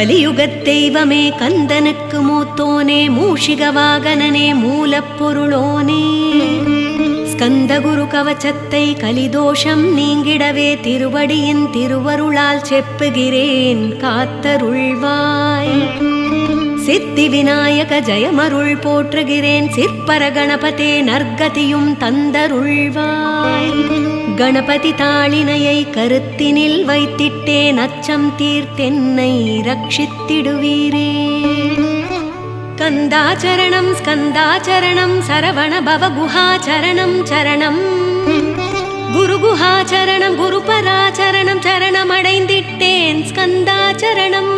கலியுகத் தெய்வமே கந்தனுக்கு மூத்தோனே மூஷிக வாகனனே மூலப்பொருளோனே ஸ்கந்தகுரு கவச்சத்தை கலிதோஷம் நீங்கிடவே திருவடியின் திருவருளால் செப்புகிறேன் காத்தருள்வாய். சித்தி விநாயக ஜெயமருள் போற்றுகிறேன் சிற்பர கணபதே நற்கதியும் தந்தருள்வாய். கணபதி தாளினையை கருத்தினில் வைத்திட்டேன் அச்சம் தீர்த்தென்னை ரட்சித்திடுவீரே. கந்தாச்சரணம் ஸ்கந்தாச்சரணம் சரவண பவ குஹாச்சரணம் சரணம் குருகுஹாச்சரணம் குருபராச்சரணம் சரணமடைந்திட்டேன் ஸ்கந்தாச்சரணம்.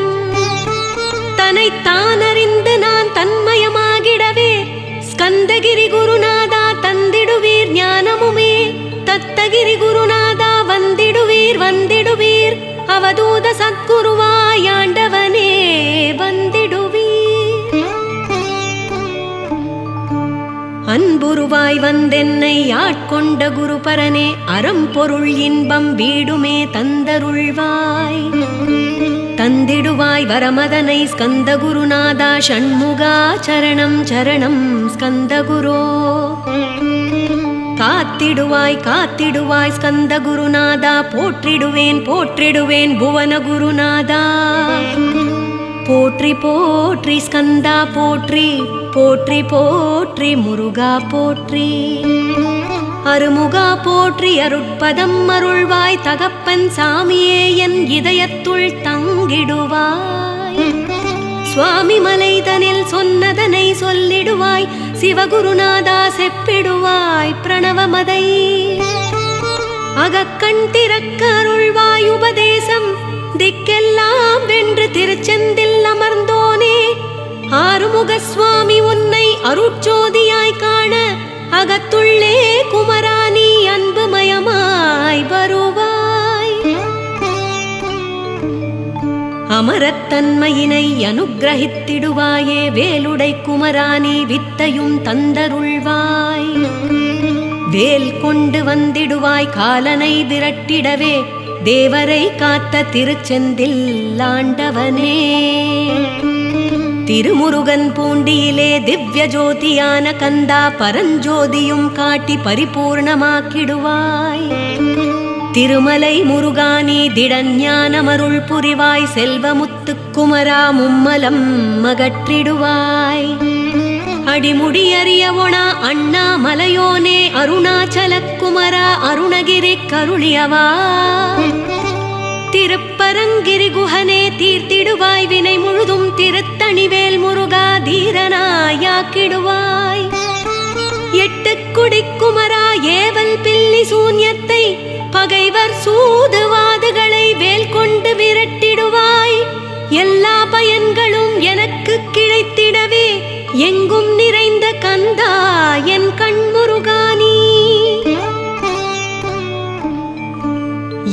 தன்னைத்தானறிந்து நான் தன்மயமாகிடவே ஸ்கந்தகிரி குருநாதா தந்திடுவீர் ஞானமுமே. தத்தகிரி குருநாதா வந்திடுவீர் வந்திடுவீர் அவதூத சத்குருவாய் ஆண்டவனே வந்திடுவீர். அன்புருவாய் வந்தென்னை ஆட்கொண்ட குருபரனே அறம்பொருள் இன்பம் வீடுமே தந்தருள்வாய். தந்திடுவாய் வரமதனை ஸ்கந்தகுருநாதா ஷண்முகா சரணம் சரணம் ஸ்கந்தகுரோ. காத்திடுவாய் காத்திடுவாய் ஸ்கந்தகுருநாதா போற்றிடுவேன் போற்றிடுவேன் புவனகுருநாதா. போற்றி போற்றி ஸ்கந்தா போற்றி போற்றி போற்றி முருகா போற்றி. அருமுகா போற்றி அருட்பதம் அருள்வாய் தகப்பன் சாமியே என் இதயத்துள் தங்கிடுவாய். சுவாமி மலைதனில் சொன்னதனை சொல்லிடுவாய் சிவகுருநாதா செப்பிடுவாய் பிரணவமதை. அகக்கண் திறக்க அருள்வாய் உபதேசம் திக்கெல்லாம் வென்று திருச்செந்தில் அமர்ந்தோனே. ஆறுமுக சுவாமி உன்னை அருட்சோதியாய் காண அகத்துள்ளே குமராணி அன்புமயமாய் வருவாய். அமரத்தன்மையினை அனுக்கிரகித்திடுவாயே வேலுடை குமராணி வித்தையும் தந்தருள்வாய். வேல் கொண்டு வந்திடுவாய் காலனை விரட்டிடவே தேவரை காத்த திருச்செந்தில் ஆண்டவனே. திருமுருகன் பூண்டியிலே திவ்ய ஜோதியான கந்தா பரஞ்சோதியும் காட்டி பரிபூர்ணமாக்கிடுவாய். திருமலை முருகானி திடஞானமருள் புரிவாய் செல்வமுத்து குமரா மும்மலம் மகற்றிடுவாய். அடிமுடி அறியவொணா அண்ணாமலையோனே அருணாச்சல குமரா அருணகிரி கருளியவா. திருப்பரங்கிரி குஹனே தீர்த்திடுவாய் வினை முழுதும் திருத்தணிவேல் முருகா தீரனாயாக்கிடுவாய். எட்டுக்குடி குமரா ஏவல் பில்லி சூன்யத்தை பகைவர் சூதுவாதுகளை வேல் கொண்டு விரட்டிடுவாய். எல்லா பயன்களும் எனக்கு கிடைத்திடவே எங்கும் நிறைந்த கந்தா என் கண்முருகானி.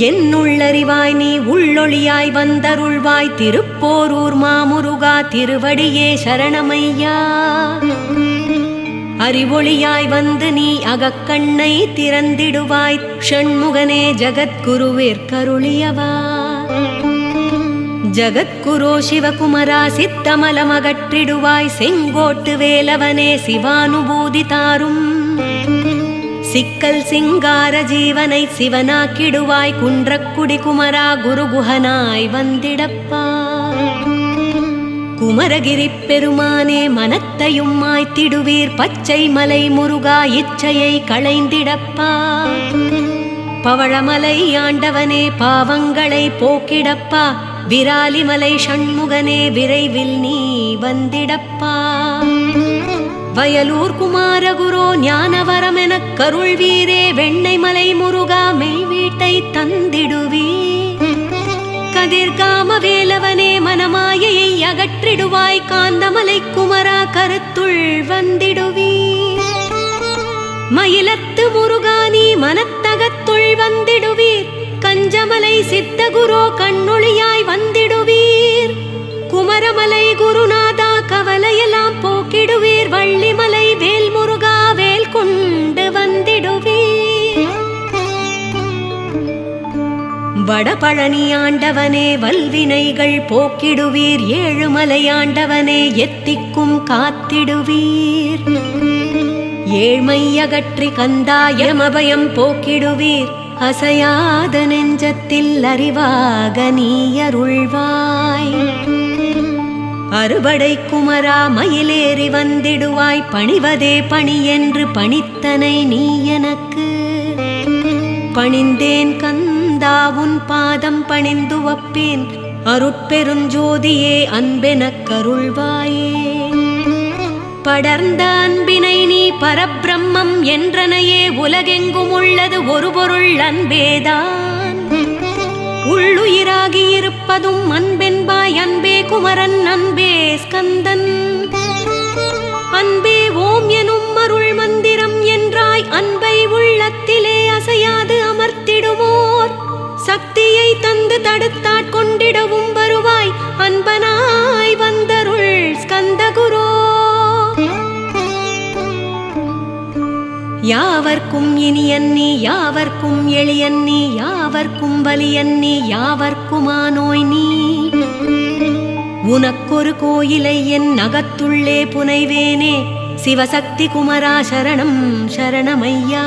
என்னுள்ளறிவாய் நீ உள்ளொளியாய் வந்தருள்வாய் திருப்போரூர் மாமுருகா திருவடியே சரணமையா. அறிவொளியாய் வந்து நீ அகக்கண்ணை திறந்திடுவாய் ஷண்முகனே ஜகத்குருவேற்கருளியவா. ஜகத்குரோ சிவகுமரா சித்தமலமகற்றிடுவாய் செங்கோட்டு வேலவனே சிவானுபூதி தாரும். சிக்கல் சிங்கார ஜீவனை சிவனாக்கிடுவாய் குன்றக்குடி குமரா குருகுஹனாய் வந்திடப்பா. குமரகிரி பெருமானே மனத்தையும் மாய்த்திடுவீர் பச்சை மலை முருகா இச்சையை களைந்திடப்பா. பவழமலை ஆண்டவனே பாவங்களை போக்கிடப்பா. விராலிமலை ஷண்முகனே விரைவில் நீ வந்திடப்பா. வயலூர் குமாரகுரோ ஞானவரம் எனக் கருள்வீரே வெண்ணைமலை முருகா மெய் வீட்டை தந்திடுவீ. கதிர்காம வேலவனே மனமாயையை அகற்றிடுவாய் காந்தமலை குமரா கருத்துள் வந்திடுவீ. மயிலத்து முருகானி மனத்தகத்துள் வந்திடுவீர் கஞ்சமலை சித்தகுரோ கண்ணொளியாய் வந்திடுவீர். குமரமலை குருநாதா கவலையெல்லாம் போக்கிடுவீர் வள்ளிமலை வேல் முருகா வேல் கொண்டு வந்திடுவீர். வடபழனி ஆண்டவனே வல்வினைகள் போக்கிடுவீர், ஏழுமலை ஆண்டவனே எத்திக்கும் காத்திடுவீர். ஏழ்மை அகற்றி கந்தாயமபயம் போக்கிடுவீர், அசையாத நெஞ்சத்தில் அறிவாக நீ அருள்வாய். அறுபடை குமரா மயிலேறி வந்திடுவாய், பணிவதே பணி என்று பணித்தனை நீ எனக்கு. பணிந்தேன் கந்தா உன் பாதம் பணிந்து வப்பேன், அருட்பெருஞ்சோதியே அன்பெனக் கருள்வாயே. படர்ந்த அன்பினை நீ பரபிரம்மம் என்றனையே, உலகெங்கும் உள்ளது ஒரு பொருள் அன்பேதான். உள்ளுயிராகி இருப்பதும் அன்பென்பாய், அன்பே குமரன் அன்பே ஸ்கந்தன். அன்பே ஓம் எனும் அருள் மந்திரம் என்றாய், அன்பை உள்ளத்திலே அசையாது அமர்த்திடுவோர். சக்தியை தந்து தடுத்தாட்கொண்டிடவும் வருவாய், அன்பனாய் வந்தருள் ஸ்கந்தகுரோ. யாவர்க்கும் இனியன்னி யாவர்க்கும் எளியன்னி, யாவர்க்கும் வலியன்னி யாவர்க்குமானோய் நீ. உனக்கொரு கோயிலை என் அகத்துள்ளே புனைவேனே, சிவசக்தி குமரா சரணம் சரணமையா.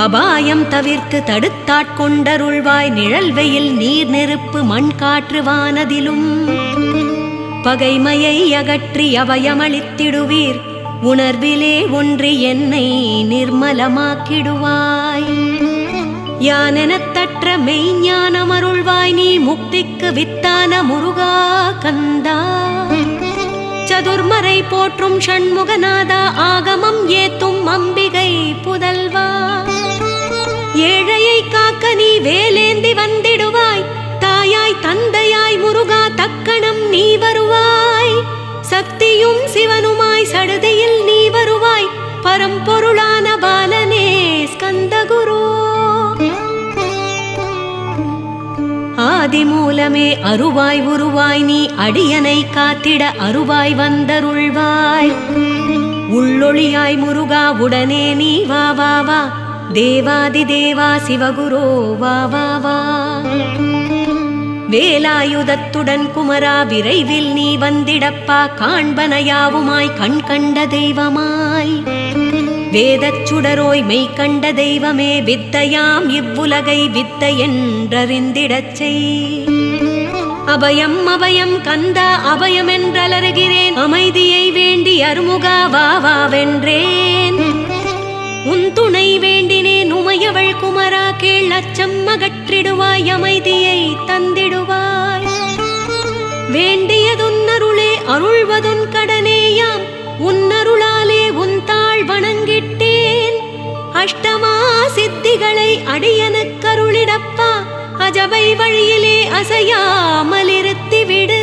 அபாயம் தவிர்த்து தடுத்தாட்கொண்டருள்வாய், நிழல் வெயில் நீர் நெருப்பு மண் காற்று வானதிலும். பகைமையை அகற்றி அபயமளித்திடுவீர், உணர்விலே ஒன்றி என்னை நிர்மலமாக்கிடுவாய். யானெனத்தற்ற மெய்ஞானம் அருள்வாய், நீ முக்திக்கு வித்தான முருகா கந்தா. சதுர்மறை போற்றும் ஷண்முகநாதா, ஆகமம் ஏத்தும் அம்பிகை புதல்வா. ஏழையை காக்க நீ வேலேந்தி வந்திடுவாய், தாயாய் தந்தையாய் முருகா தக்கணம் நீ வருவாய். சக்தியும் சிவனுமாய் சடுதியில் நீ வருவாய், பரம்பொருளான பாலனே ஸ்கந்தகுரு. ஆதிமூலமே அருவாய் உருவாய், நீ அடியனை காத்திட அருவாய் வந்தருள்வாய். உள்ளொளியாய் முருகா உடனே நீ வா வா வா, தேவாதி தேவா சிவகுரோ வா வா வா. வேலாயுதத்துடன் குமரா விரைவில் நீ வந்திடப்பா, காண்பனையாவுமாய் கண் கண்ட தெய்வமாய். வேதச் சுடரோய் மெய் கண்ட தெய்வமே, வித்தையாம் இவ்வுலகை வித்தை என்றறிந்திடச் செய். அபயம் அபயம் கந்தா அபயம் என்றலறுகிறேன், அமைதியை வேண்டி அருமுகா வா வா வென்றேன். உன் துணை வேண்டினேன் உமையவள் குமரா, கேள் அச்சம் அகற்றிடுவாய், அமைதியை தந்திடுவாய். வேண்டியதுன்னருளே அருள்வதுன் கடனேயாம், உன்னருளாலே உன் தாழ் வணங்கிட்டேன். அஷ்டமா சித்திகளை அடியனுக்கருளிடப்பா, அஜபை வழியிலே அசையாமலிருத்திவிடு.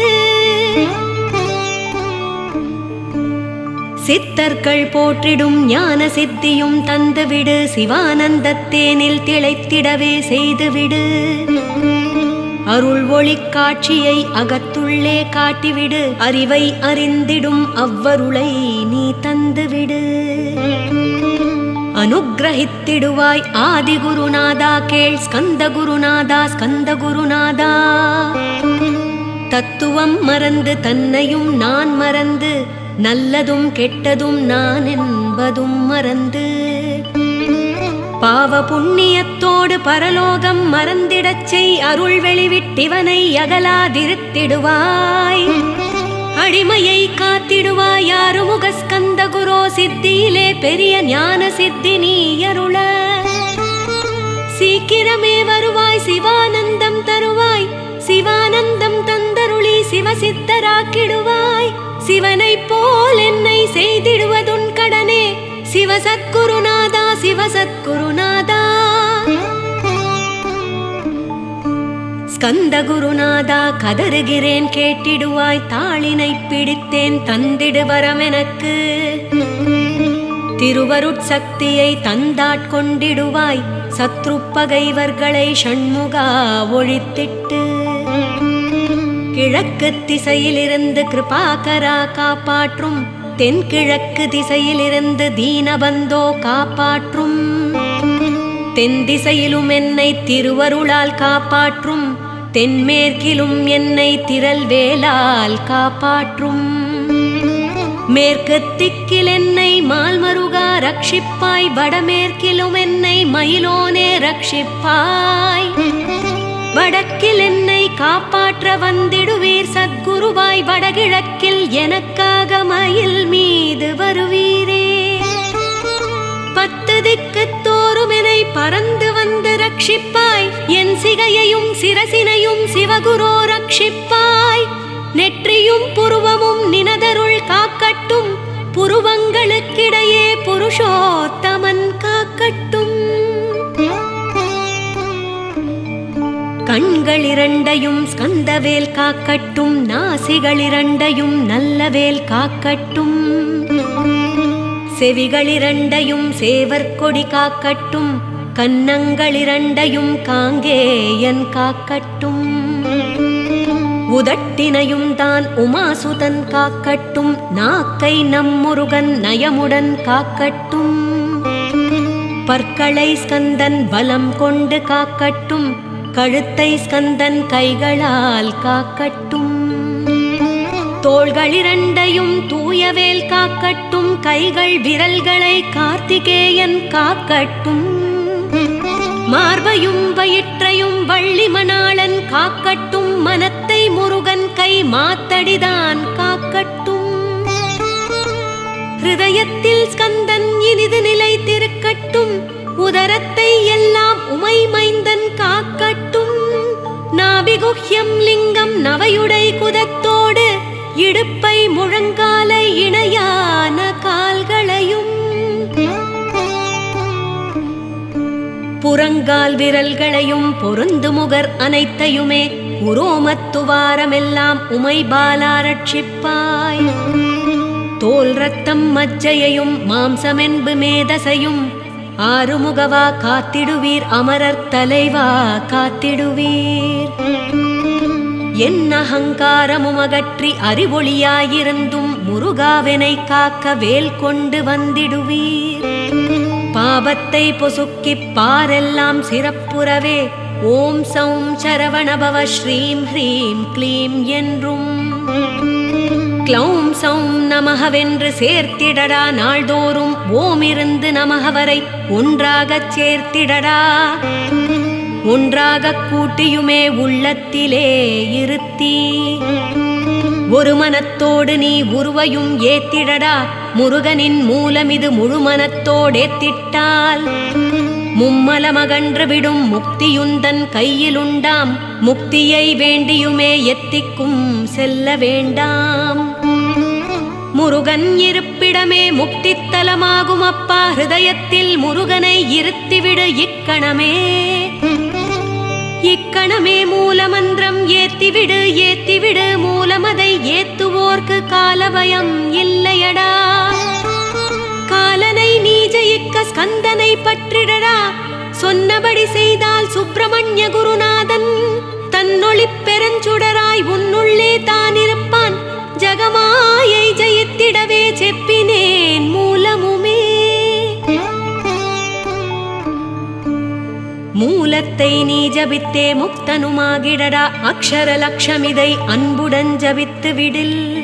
சித்தர்கள் போற்றிடும் ஞான சித்தியும் தந்துவிடு, சிவானந்தத்தேனில் திளைத்திடவே செய்துவிடு. அருள் ஒளி காட்சியை அகத்துள்ளே காட்டிவிடு, அறிவை அறிந்திடும் அவ்வருளை நீ தந்துவிடு. அனுக்கிரகித்திடுவாய் ஆதிகுருநாதா, கேள் ஸ்கந்தகுருநாதா ஸ்கந்தகுருநாதா. தத்துவம் மறந்து தன்னையும் நான் மறந்து, நல்லதும் கெட்டதும் நான் என்பதும் மறந்து, பாவ புண்ணியத்தோடு பரலோகம் மறந்திடச் செய். அருள் வெளிவிட்டிவனை அகலாதிருத்திடுவாய், அடிமையை காத்திடுவாய். ஆறுமுக ஸ்கந்தகுரோ, சித்தியிலே பெரிய ஞான சித்தி நீ அருள. சீக்கிரமே வருவாய், சிவானந்தம் தருவாய். சிவானந்தம் தந்தருளி சிவசித்தராக்கிடுவாய். சிவனைப் போல் என்னை செய்திடுவதுன் கடனே, சிவசத்குருநாதா சிவசத்குருநாதா. ஸ்கந்தகுருநாதா கதறுகிறேன் கேட்டிடுவாய், தாளினை பிடித்தேன் தந்திடுவரம் எனக்கு. திருவருட்சக்தியை தந்தாட்கொண்டிடுவாய், சத்ருப்பகைவர்களை ஷண்முகா ஒழித்திட்டு. கிழக்கு திசையிலிருந்து கிருபாகரா காப்பாற்றும், தென்கிழக்கு திசையிலிருந்து தீனபந்தோ காப்பாற்றும். தென்திசையிலும் என்னை திருவருளால் காப்பாற்றும், தென்மேற்கிலும் என்னை திரள் வேலால் காப்பாற்றும். மேற்கு திக்கில் என்னை மால்மருகா ரட்சிப்பாய், வடமேற்கிலும் என்னை மயிலோனே ரட்சிப்பாய். வடக்கில் என்னை காப்பாற்ற வந்திடுவீர் சத்குருவாய், வடகிழக்கில் எனக்காக மயில் மீது வருவீரே. 10 திக்கு தோறும் என்னை பறந்து வந்து ரட்சிப்பாய், என் சிகையையும் சிரசினையும் சிவகுரோ ரட்சிப்பாய். நெற்றியும் புருவமும் நினதருள் காக்கட்டும், புருவங்களுக்கிடையே புருஷோத்தமன் காக்கட்டும். கண்கள் இரண்டையும் ஸ்கந்தவேல் காக்கட்டும், நாசிகள் இரண்டையும் நல்லவேல் காக்கட்டும். செவிகள் இரண்டையும் சேவற்கொடி காக்கட்டும், கன்னங்கள் இரண்டையும் காங்கேயன் காக்கட்டும். உதட்டினையும் தான் உமாசுதன் காக்கட்டும், நாக்கை நம்முருகன் நயமுடன் காக்கட்டும். பற்களை ஸ்கந்தன் பலம் கொண்டு காக்கட்டும், கழுத்தை ஸ்கந்தன் கைகளால் காக்கட்டும். தோள்கள் இரண்டையும் தூயவேல் காக்கட்டும், கைகள் விரல்களை கார்த்திகேயன் காக்கட்டும். மார்பையும் வயிற்றையும் வள்ளி மணாளன் காக்கட்டும், மனத்தை முருகன் கை மாத்தடிதான் காக்கட்டும். ஹிருதயத்தில் ஸ்கந்தன் இனிது நிலைத்திருக்கட்டும், உதரத்தை எல்லாம் உமை மைந்தன் காக்கட்டும். நாபிகுஹ்யம் லிங்கம் நவையுடை குதத்தோடு, இடுப்பை முழங்காலை இணையான கால்களையும், புறங்கால் விரல்களையும் பொருந்து முகர் அனைத்தையுமே உரோமத்துவாரமெல்லாம் உமை பாலா ரட்சிப்பாய். தோல் ரத்தம் மஜ்ஜையையும் மாம்சமென்பு மேதசையும் ஆறுமுகவா காத்திடுவீர், அமரர் தலைவா காத்திடுவீர். என் அகங்காரமும் அகற்றி அறிவொளியாயிருந்தும் முருகாவெனை காக்க வேல் கொண்டு வந்திடுவீர். பாபத்தை பொசுக்கிப் பாரெல்லாம் சிறப்புறவே ஓம் சௌம் சரவணபவ ஸ்ரீம் ஹ்ரீம் க்ளீம் என்றும் க்ளௌம் சௌம் நமகவென்று சேர்த்திடடா. நாள்தோறும் ஓமிருந்து நமகவரை ஒன்றாகச் சேர்த்திடடா. ஒன்றாகக் கூட்டியுமே உள்ளத்திலே இருத்தி, ஒரு மனத்தோடு நீ உருவையும் ஏத்திடடா. முருகனின் மூலமிது முழுமனத்தோடேத்திட்டால் மும்மலமகன்று விடும் முக்தியுந்தன் கையிலுண்டாம். முக்தியை வேண்டியுமே எத்திக்கும் செல்ல வேண்டாம். முருகன் இருப்பிடமே முக்தித்தலமாகும் அப்பா. ஹிருதயத்தில் முருகனை இருத்திவிடு இக்கணமே. இக்கணமே மூலமந்திரம் ஏத்திவிடு ஏத்திவிடு. மூலமதை ஏத்துவோர்க்கு காலபயம் இல்லையடா. காலனை நீ ஜெயிக்க ஸ்கந்தனை பற்றிடடா. சொன்னபடி செய்தால் சுப்பிரமணிய குருநாதன் தன்னொளிப் பெருஞ்சுடராய் உன்னுள்ளே தானிருப்பான். ஜகமாயை ஜெயித்திடவே செப்பினேன் மூலமுமே. மூலத்தை நீ ஜபித்தே முக்தனுமாகிடடா. அக்ஷர லட்சமிதை அன்புடன் ஜபித்து விடில்.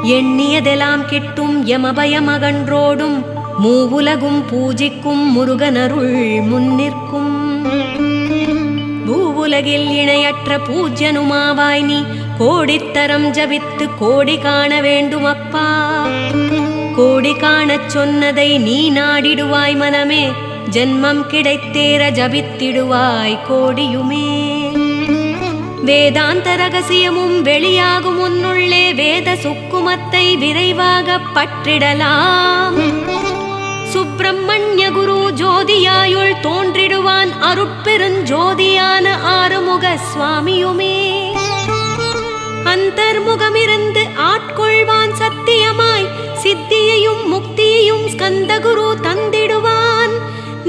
எண்ணியதெல்லாம் கிட்டும் யமபயமகன்றோடும். மூவுலகும் பூஜிக்கும் முருகனருள் முன்னிற்கும். பூவுலகில் இணையற்ற பூஜ்யனுமாவாய் நீ. கோடித்தரம் ஜபித்து கோடி காண வேண்டும் அப்பா. கோடி காணச் சொன்னதை நீ நாடிடுவாய் மனமே. ஜன்மம் கிடைத்தேற ஜபித்திடுவாய் கோடியுமே. வேதாந்த ரகசியமும் வெளியாகும் உன்னுள்ளே. வேத சுக்குமத்தை விரைவாக பற்றிடலாம். சுப்பிரமணிய குரு ஜோதியாயுள் தோன்றிடுவான். அருட்பெருஞ்சோதியான ஆறுமுக சுவாமியுமே. அந்தர்முகமிருந்து ஆட்கொள்வான் சத்தியமாய். சித்தியையும் முக்தியையும் ஸ்கந்தகுரு தந்திடுவான்.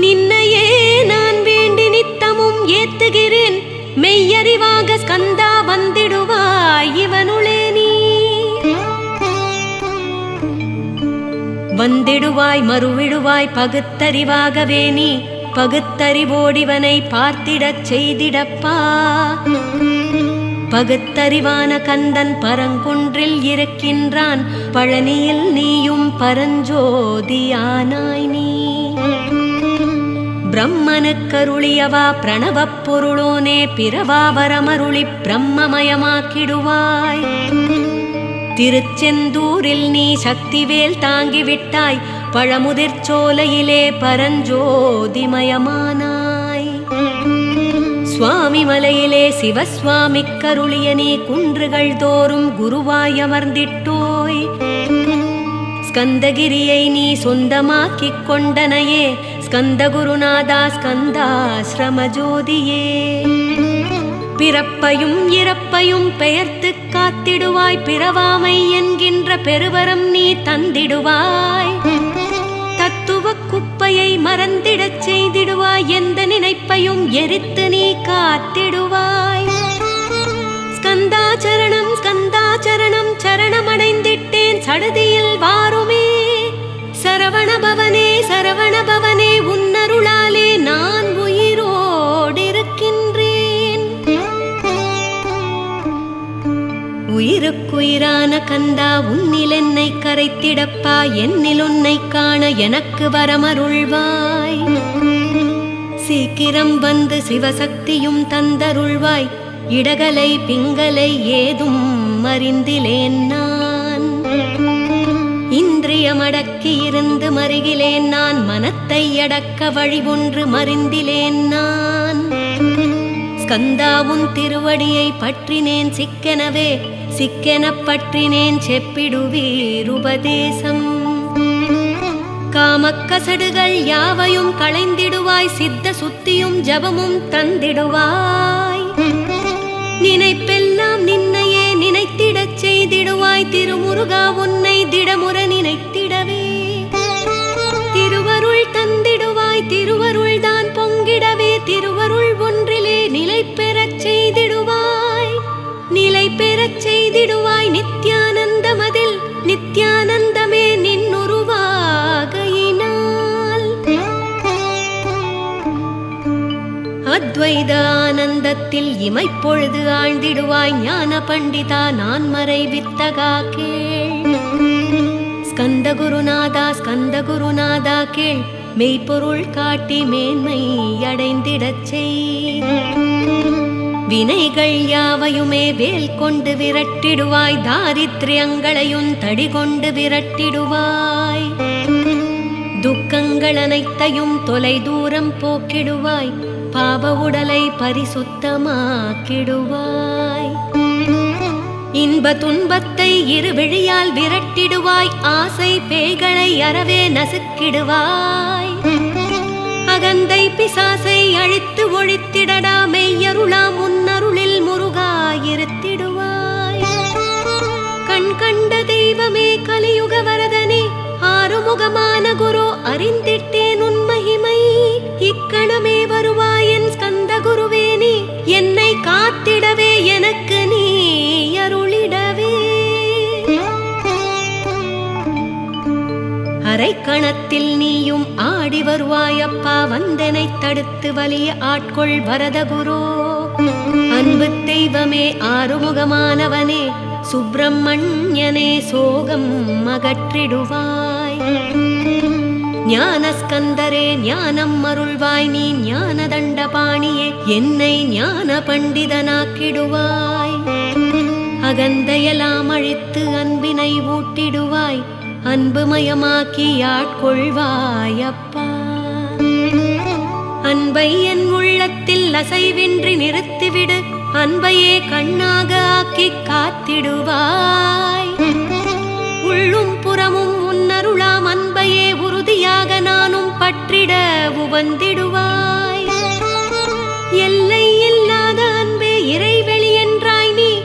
நின்னையே நான் வேண்டி நித்தமும் ஏத்துகிறேன். மெய்யறிவாக ஸ்கந்தா வந்திடுவாய் இவனுளே நீ. வந்திடுவாய் மறுவிடுவாய் பகுத்தறிவாகவே நீ. பகுத்தறிவோடிவனை பார்த்திடச் செய்திடப்பா. பகுத்தறிவான கந்தன் பரங்குன்றில் இருக்கின்றான், பழனியில் நீயும் பரஞ்சோதியானாய் நீ. பிரம்மனுக்கருளியவா பிரணவப் பொருளோனே, பிறவாவரமருளி பிரம்மமயமாக்கிடுவாய். திருச்செந்தூரில் நீ சக்திவேல் தாங்கிவிட்டாய், பழமுதிர் சோலையிலே பரஞ்சோதிமயமானாய். சுவாமி மலையிலே சிவசுவாமிக்கருளிய நீ குன்றுகள் தோறும் குருவாய் அமர்ந்திட்டோய். ஸ்கந்தகிரியை நீ சொந்தமாக்கிக் கொண்டனையே, ஸ்கந்தகுருநாதா ஸ்கந்தாஸ்ரம ஜோதியே. பிறப்பையும் இறப்பையும் பெயர்த்து காத்திடுவாய், பிறவாமை என்கின்ற பெருவரம் நீ தந்திடுவாய். தத்துவ குப்பையை மறந்திடச் செய்திடுவாய், எந்த நினைப்பையும் எரித்து நீ காத்திடுவாய். ஸ்கந்தாச்சரணம் ஸ்கந்தாச்சரணம் சரணமடைந்திட்டேன் சடுதியில் வாருமே. சரவணபவனே சரவணபவனே, உன்னருளாலே நான் உயிரோடிருக்கின்றேன். உயிருக்குயிரான கந்தா, உன்னில் என்னை கரைத்திடப்பா. என்னில் உன்னை காண எனக்கு வரமருள்வாய். சீக்கிரம் வந்து சிவசக்தியும் தந்தருள்வாய். இடகலை பிங்கலை ஏதும் அறிந்திலேன் நான். இந்திரியமடக்கி இருந்து மருகிலேன் நான், மனத்தை அடக்க வழி ஒன்று மறிந்திலேன் நான். ஸ்கந்தாவும் திருவடியை பற்றினேன் சிக்கெனவே, சிக்கெனப் பற்றினேன் செப்பிடுவீர் உபதேசம். காமக்கசடுகள் யாவையும் களைந்திடுவாய், சித்த சுத்தியும் ஜபமும் தந்திடுவாய். நினைப்பெல்லாம் நின்னையே நினைத்திடச் செய்திடுவாய். திருமுருகா உன்னை திடமுற நினைத்திடவே திருவருள் தந்திடுவாய். திருவருள் தான் பொங்கிடவே திருவருள் ஒன்றிலே நிலை பெறச் செய்திடுவாய். நிலை பெறச் செய்திடுவாய் நித்யானந்தமதில், நித்யானந்தமே நின்னுருவாகையினால். அத்வைத ஆனந்தத்தில் இமைப்பொழுது ஆழ்ந்திடுவாய். ஞான பண்டிதா நான் மறை வித்தகா கேள். ஸ்கந்தகுருநாதா ஸ்கந்தகுருநாதா கேள். மெய்ப்பொருள் காட்டி மேன்மை அடைந்திடச் செய். வினைகள் யாவையுமே வேல் கொண்டு விரட்டிடுவாய். தாரித்ரியங்களையும் தடி கொண்டு விரட்டிடுவாய். துக்கங்கள் அனைத்தையும் தொலை தூரம் போக்கிடுவாய். பாவ உடலை பரிசுத்தமாக்கிடுவாய். இன்ப துன்பத்தை இருவிழியால் விரட்டிடுவாய். ஆசை பேய்களை அறவே நசுக்கிடுவாய். அகந்தை பிசாசை அழித்து ஒழித்திடடா. மெய்யருளாம் உன்னருளில் முருகாயிருத்திடுவாய். கண் கண்ட தெய்வமே கலியுக வரதனே, ஆறுமுகமான குரு அறிந்திட்டேன் உன் மகிமை. இக்கணமே வருவாயன் ஸ்கந்த குருவே, நீ என்னை காத்திடவே எனக்கு நீ அருளிடவே. அரைக்கணத்தில் நீயும் ஆடி வருவாயப்பா. வந்தனை தடுத்து வலிய ஆட்கொள் வரதகுரோ. அன்பு தெய்வமே ஆறுமுகமானவனே, சுப்பிரமணியனே சோகம் அகற்றிடுவாய். ஞானஸ்கந்தரே ஞானம் அருள்வாய். நீ ஞான தண்டபாணியே என்னை ஞான பண்டிதனாக்கிடுவாய். அகந்தையெல்லாம் அழித்து அன்பினை ஊட்டிடுவாய். அன்புமயமாக்கி ஆட்கொள்வாய் அப்பா. அன்பை என் உள்ளத்தில் அசைவின்றி நிறுத்திவிடு. அன்பையே கண்ணாக ஆக்கி காத்திடுவாய். உள்ளும் புறமும் உன்னருளாம் அன்பையே உறுதியாக நானும் பற்றிட உவந்திடுவாய். எல்லை இல்லாத அன்பே இறைவெளி என்றாய் நீ.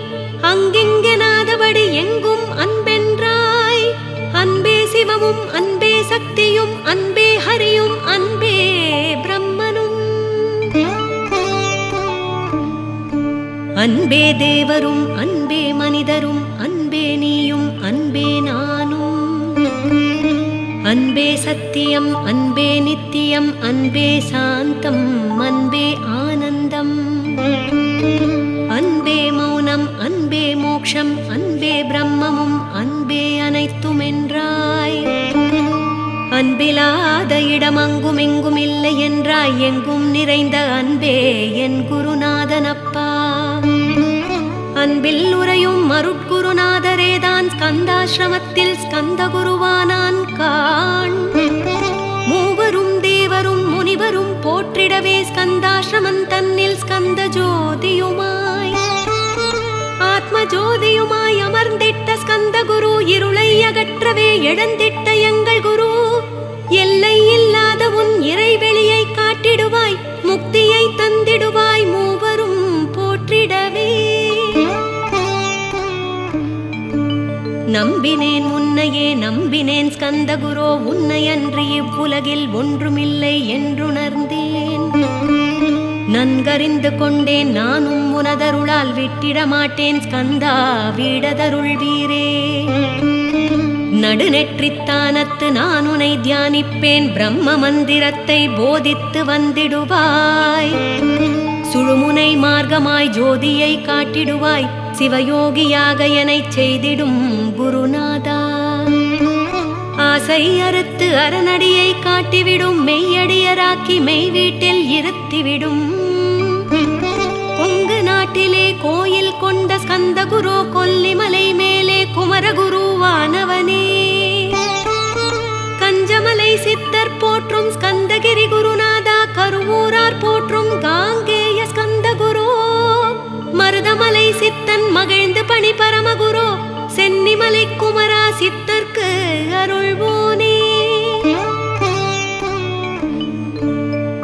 அங்கிங்கெனாதபடி எங்கும் அன்பென்றாய். அன்பே சிவமும் அன்பே சக்தியும் அன்பே ஹரியும் அன்பே பிரம்மனும். அன்பே தேவரும் அன்பே மனிதரும் அன்பே நீயும் அன்பே நானும். அன்பே சத்தியம், அன்பே நித்தியம், அன்பே சாந்தம், அன்பே ஆனந்தம், அன்பே மௌனம், அன்பே மோக்ஷம், அன்பே பிரம்மமும், அன்பே அனைத்தும் என்றாய். அன்பிலாத இடமங்கும் எங்கும் இல்லை என்றாய். எங்கும் நிறைந்த அன்பே என் குருநாதனப்பா. அன்பில் உரையும் அருட்குருநாதரேதான் ஸ்கந்தாசிரமத்தில் ஸ்கந்த குருவானான் காண். மூவரும் தேவரும் முனிவரும் போற்றிடவே ஸ்கந்தாசிரமம் தன்னில் ஸ்கந்த ஜோதியுமாய் ஆத்ம ஜோதியுமாய் அமர்ந்திட்ட ஸ்கந்த குரு இருளை அகற்றவே எழுந்திட்ட எங்கள் குரு. எல்லை இல்லாத உன் இறைவெளியை காட்டிடுவாய், முக்தியை தந்திடுவாய், மூவரும் போற்றிடவே. நம்பினேன் உன்னையே நம்பினேன் ஸ்கந்த குரோ, உன்னையன்றி இவ்வுலகில் ஒன்றுமில்லை என்றுணர்ந்தேன். நன்கறிந்து கொண்டேன் நானும் உனதருளால் விட்டிட மாட்டேன் ஸ்கந்தா வீடதருள் வீரே. நடுநெற்றித்தானத்து நான் உனை தியானிப்பேன், பிரம்ம மந்திரத்தை போதித்து வந்திடுவாய். சுழுமுனை மார்க்கமாய் ஜோதியை காட்டிடுவாய், சிவயோகியாக எனச் செய்திடும் குருநாதா. ஆசை அறுத்து அரணடியை காட்டிவிடும், மெய்யடியராக்கி மெய் வீட்டில் இருத்திவிடும். கொங்கு நாட்டிலே கோயில் கொண்ட ஸ்கந்த குரு, கொல்லிமலை மேலே குமரகுருவானவனே. கஞ்சமலை சித்தர் போற்றும் ஸ்கந்தகிரி குருநாதா, கருவூரார் போற்றும் காங்கேய ஸ்கந்த குரு. மருதமலை சித்தன் மகிழ்ந்து பணி பரமகுரு, சென்னிமலை குமரா சித்தர்க்கு அருள்வோனே.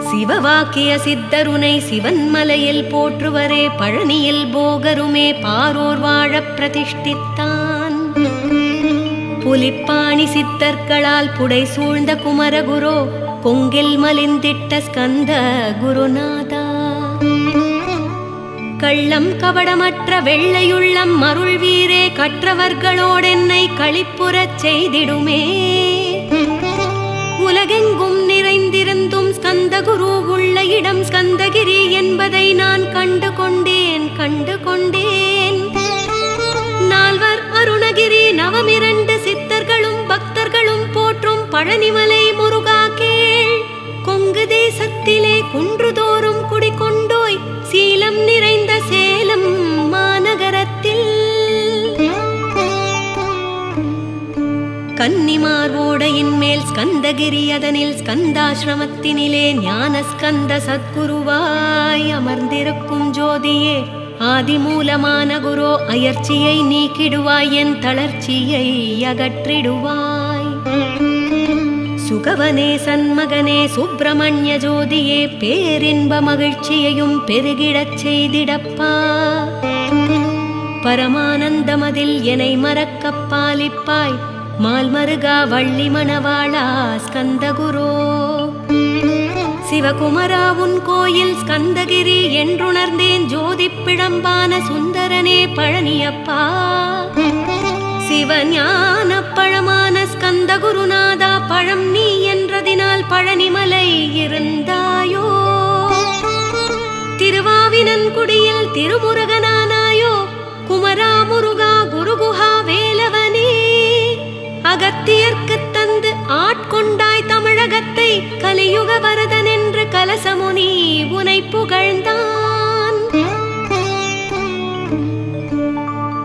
சிவவாக்கிய சித்தருனை சிவன் மலையில் போற்றுவரே, பழனியில் போகருமே பாரோர் வாழப் பிரதிஷ்டித்தான். புலிப்பாணி சித்தர்களால் புடை சூழ்ந்த குமரகுரு, கொங்கில் மலிந்திட்ட ஸ்கந்த குருநாதா. கள்ளம் கபடமற்ற வெள்ளையுள்ளம் அருள் வீரே, கற்றவர்களோடென்னை களிப்புறச் செய்திடுமே. உலகெங்கும் நிறைந்திருந்தும் ஸ்கந்த குரு உள்ள இடம் ஸ்கந்தகிரி என்பதை நான் கண்டு கொண்டேன். நால்வர் அருணகிரி நவமிரண்டு சித்தர்களும் பக்தர்களும் போற்றும் பழனிமலை முருகா கேள். கொங்கு தேசத்திலே குன்றுதோறும் குடிகொண்டோய், சீலம் நிறைந்த சேலம் மாநகரத்தில் கன்னிமார் ஓடையின் மேல் ஸ்கந்தகிரி, அதனில் ஸ்கந்தாசிரமத்தினிலே ஞான ஸ்கந்த சத்குருவாய் அமர்ந்திருக்கும் ஜோதியே, ஆதிமூலமான குரு. அயர்ச்சியை நீக்கிடுவாய், என் தளர்ச்சியை அகற்றிடுவாய். சுகவனே சண்மகனே சுப்பிரமணிய ஜோதியே, பேரின்ப மகிழ்ச்சியையும் பெருகிடச் செய்திடப்பா. பரமானந்தமதில் என்னை மறக்கப் பாலிப்பாய், மால்மருகா வள்ளி மணவாளா ஸ்கந்த குரு. சிவகுமரா உன் கோயில் ஸ்கந்தகிரி என்றுணர்ந்தேன், ஜோதி பிழம்பான சுந்தரனே பழனியப்பா. சிவஞான பழமான ஸ்கந்த குருநாதா, பழம் நீ என்றதினால் பழனிமலை இருந்தாயோ. திருவாவினன்குடியில் திருமுருகனானாயோ, குமரா முருகா குருகுஹா வேலவனே. அகத்தியர்க்குத் தந்து ஆட்கொண்டாய் தமிழகத்தை, கலியுக வரதன் என்று கலசமுனி உனை புகழ்ந்தான்.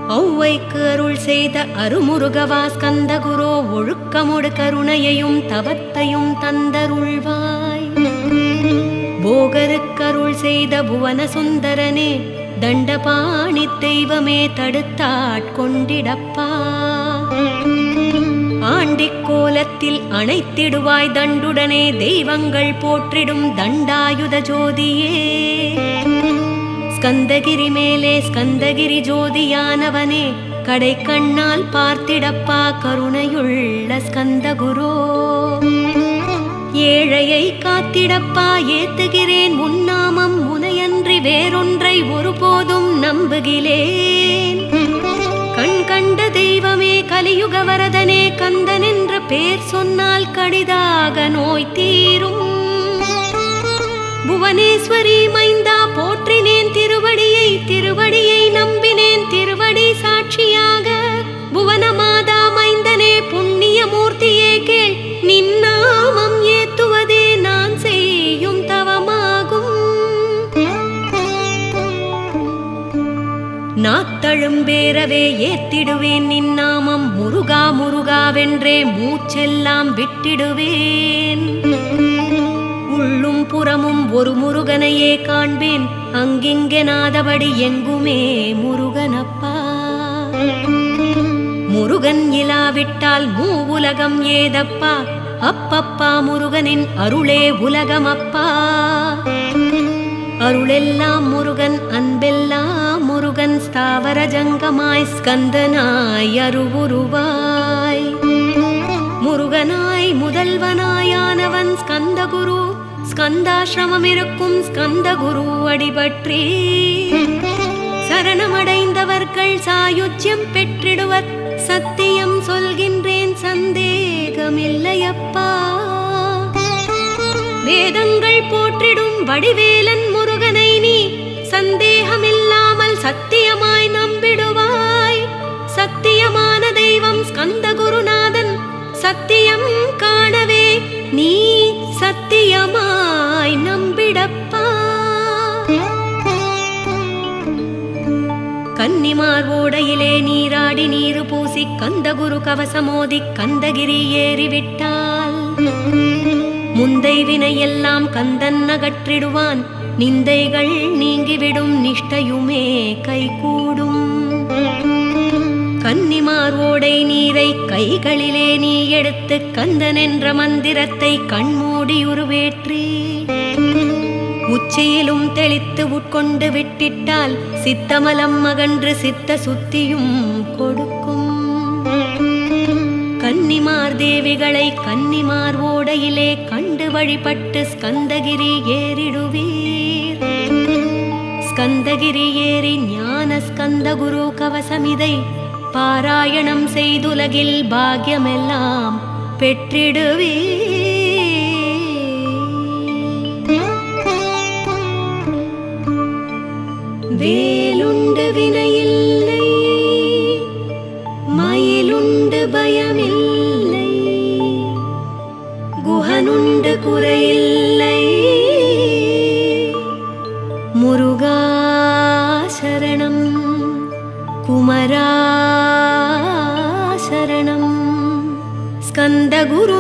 ஔவைக்கு அருள் செய்த அருமுருகவா ஸ்கந்த குரு, ஒழுக்கமுடு கருணையையும் தவத்தையும் தந்தருள்வாய். போகருக்கருள் செய்த புவன சுந்தரனே, தண்டபாணி தெய்வமே தடுத்தாட்கொண்டிடப்பா. ஆண்டிக் கோலத்தில் அணைத்திடுவாய் தண்டுடனே, தெய்வங்கள் போற்றிடும் தண்டாயுத ஜோதியே. ஸ்கந்தகிரி மேலே ஸ்கந்தகிரி ஜோதியானவனே, கடை கண்ணால் பார்த்திடப்பா கருணையுள்ள ஸ்கந்த குரு. ஏழையை காத்திடப்பா ஏத்துகிறேன் உன்னாமம், உனையன்றி வேறொன்றை ஒருபோதும் நம்புகிலேன். கண் கண்ட தெய்வமே கலியுக வரதனே, கந்தன் என்ற பேர் சொன்னால் கடிதாக நோய் தீரும். புவனேஸ்வரி மைந்தா போற்றினேன் திருவடியை, திருவடியை நம்பினேன் திருவடி சாட்சியாக. புவனமாதா மைந்தனே புண்ணிய மூர்த்தியே கேள், நின்னாமம் ஏத்துவதே நான் செய்யும் தவமாகும். நாத்தழும்பேரவே ஏத்திடுவேன் நின்னாமம், முருகா முருகாவென்றே மூச்செல்லாம் விட்டிடுவேன். உள்ளும் புறமும் ஒரு முருகனையே காண்பேன், அங்கிங்கெனாதபடி எங்குமே முருகனப்பா. முருகன் இலாவிட்டால் மூவுலகம் ஏதப்பா, அப்பப்பா முருகனின் அருளே உலகமப்பா. அருளெல்லாம் முருகன், அன்பெல்லாம் முருகன், ஸ்தாவர ஜங்கமாய் ஸ்கந்தனாய் அருவுருவாய். முருகனாய் முதல்வனாயானவன் ஸ்கந்தகுரு, ஸ்கந்தாசிரமம் இருக்கும் ஸ்கந்தகுரு அடிபற்றி. சரணமடைந்தவர்கள் சாயுஜ்யம் பெற்றிடுவர், சத்தியம் சொல்கின்றேன் சந்தேகமில்லையப்பா. வேதங்கள் போற்றிடும் வடிவேலன் முருகனை நீ சந்தேகமில்லாமல் சத்தியமாய் நம்பிடுவாய். சத்தியமான தெய்வம் ஸ்கந்தகுருநாதன், சத்தியம் காணவே நீ சத்தியமாய் நம்பிடப்பா. கன்னிமார் ஓடையிலே நீராடி நீரு பூசி கந்தகுரு கவசமோதி கந்தகிரி ஏறிவிட்டால் முந்தை வினையெல்லாம் கந்தன் அகற்றிடுவான். நிந்தைகள் நீங்கிவிடும், நிஷ்டையுமே கைகூடும். கன்னிமார் ஓடை நீரை கைகளிலே நீ எடுத்து கந்தன் என்ற மந்திரத்தை கண்மூடி உருவேற்றி உச்சியிலும் தெளித்து உட்கொண்டு விட்டிட்டால் சித்தமலம் அகன்று சித்த சுத்தியும் கொடுக்கும். கன்னிமார் தேவிகளை கன்னிமார் ஓடையிலே கண்டு வழிபட்டு ஸ்கந்தகிரி ஏறிடுவீர். ஸ்கந்தகிரி ஏறி ஞான ஸ்கந்தகுரு கவசமிதை பாராயணம் செய்துலகில் பாக்யமெல்லாம் பெற்றிடுவீர். வேலுண்டு வினையில்லை, மயிலுண்டு பயமில்லை, குஹனுண்டு குறையில்லை. முருகா சரணம், குமரா சரணம், ஸ்கந்தகுரு